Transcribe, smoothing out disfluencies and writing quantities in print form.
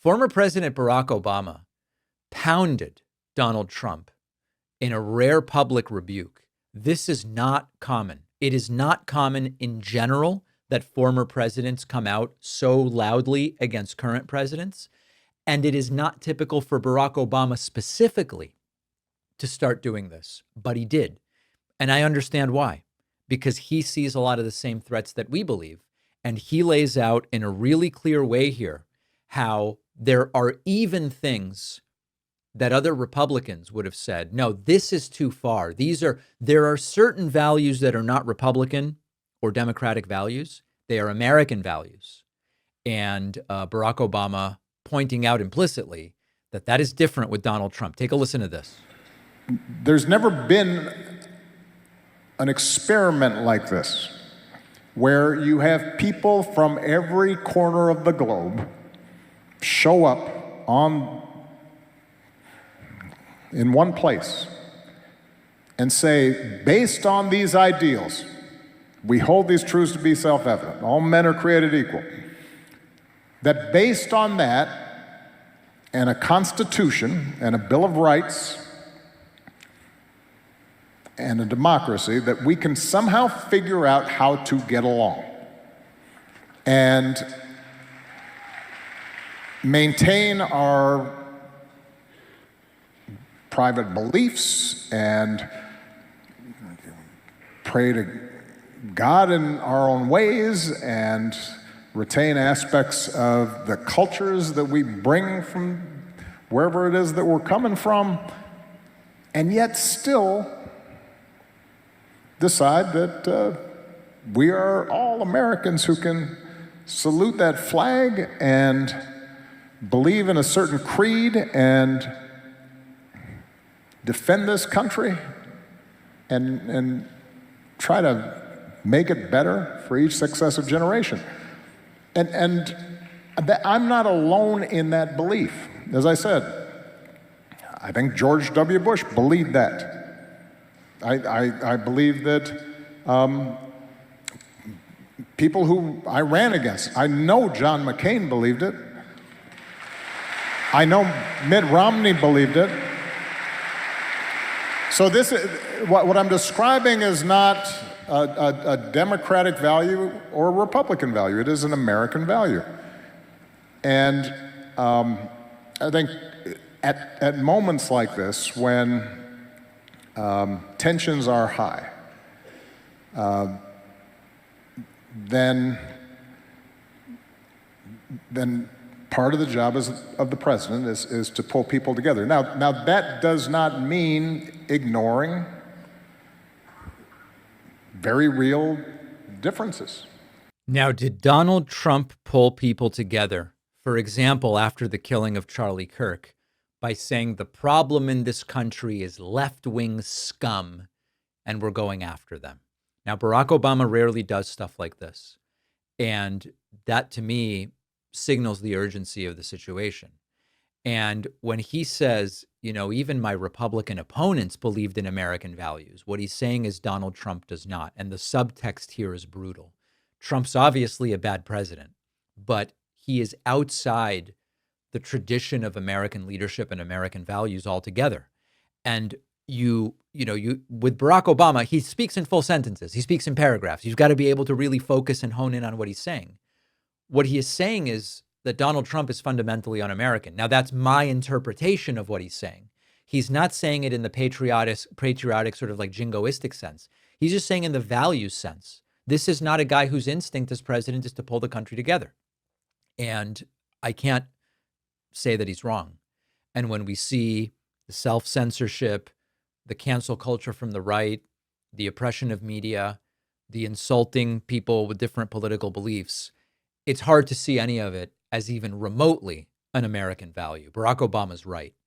Former President Barack Obama pounded Donald Trump in a rare public rebuke. This is not common. It is not common in general that former presidents come out so loudly against current presidents. And it is not typical for Barack Obama specifically to start doing this, but he did. And I understand why, because he sees a lot of the same threats that we believe. And he lays out in a really clear way here how there are even things that other Republicans would have said, no, this is too far. There are certain values that are not Republican or Democratic values. They are American values. And Barack Obama pointing out implicitly that that is different with Donald Trump. Take a listen to this. There's never been an experiment like this where you have people from every corner of the globe show up in one place and say, based on these ideals, we hold these truths to be self-evident. All men are created equal. That based on that and a constitution and a Bill of Rights and a democracy, that we can somehow figure out how to get along and maintain our private beliefs and pray to God in our own ways and retain aspects of the cultures that we bring from wherever it is that we're coming from, and yet still decide that we are all Americans who can salute that flag and believe in a certain creed and defend this country and try to make it better for each successive generation. And I'm not alone in that belief. As I said, I think George W. Bush believed that. I believe that people who I ran against, I know John McCain believed it. I know Mitt Romney believed it. So this is, what I'm describing is not a Democratic value or a Republican value. It is an American value. And I think at moments like this, when tensions are high, then part of the job of the president is to pull people together. Now that does not mean ignoring very real differences. Now, did Donald Trump pull people together, for example, after the killing of Charlie Kirk, by saying the problem in this country is left-wing scum and we're going after them? Now, Barack Obama rarely does stuff like this. And that, to me, signals the urgency of the situation. And when he says, you know, even my Republican opponents believed in American values, what he's saying is Donald Trump does not. And the subtext here is brutal. Trump's obviously a bad president, but he is outside the tradition of American leadership and American values altogether. And you with Barack Obama, he speaks in full sentences. He speaks in paragraphs. You've got to be able to really focus and hone in on what he's saying. What he is saying is that Donald Trump is fundamentally un-American. Now, that's my interpretation of what he's saying. He's not saying it in the patriotic sort of like jingoistic sense. He's just saying in the values sense. This is not a guy whose instinct as president is to pull the country together. And I can't say that he's wrong. And when we see the self-censorship, the cancel culture from the right, the oppression of media, the insulting people with different political beliefs, it's hard to see any of it as even remotely an American value. Barack Obama's right.